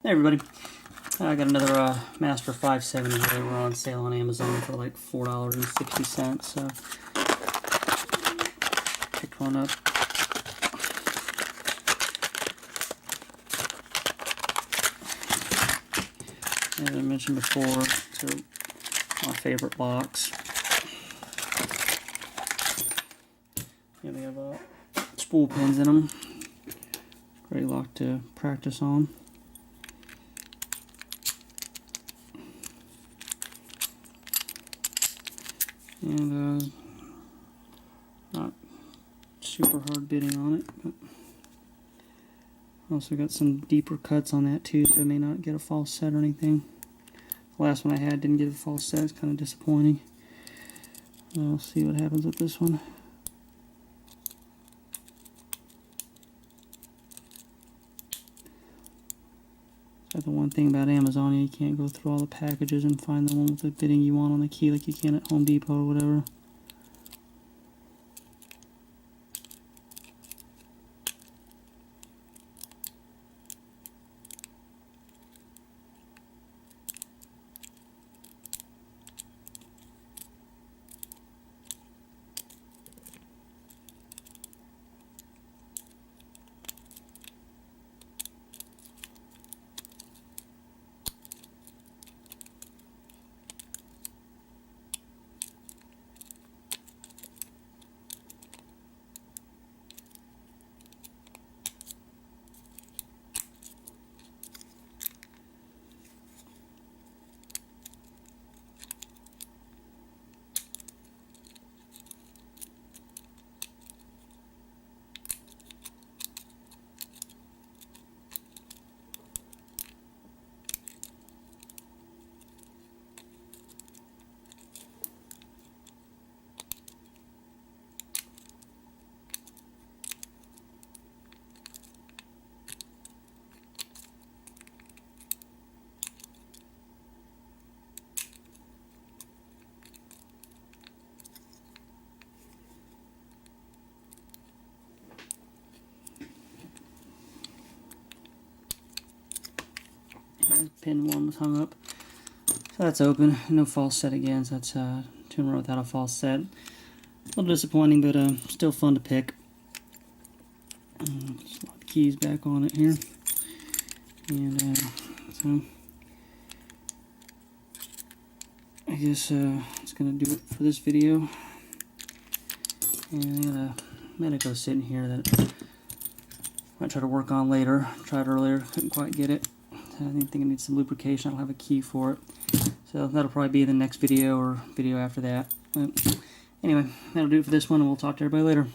Hey everybody, I got another Master 570 here. We're on sale on Amazon for like $4.60, so picked one up. As I mentioned before, they're my favorite locks. Yeah, they have spool pins in them. Great lock to practice on. And not super hard bitting on it, but also got some deeper cuts on that too, so it may not get a false set or anything. The last one I had didn't get a false set. It's kind of disappointing. We'll see what happens with this one. That's the one thing about Amazon, you can't go through all the packages and find the one with the bitting you want on the key like you can at Home Depot or whatever. Pin 1 was hung up, so that's open. No false set again, so that's 2 in a row without a false set. A little disappointing, but still fun to pick. Just a lot of keys back on it here, and so I guess it's gonna do it for this video. And I got a Medico sitting here that I might try to work on later. Tried earlier, couldn't quite get it. I think it needs some lubrication. I don't have a key for it, so that'll probably be the next video or video after that. But anyway, that'll do it for this one, and we'll talk to everybody later.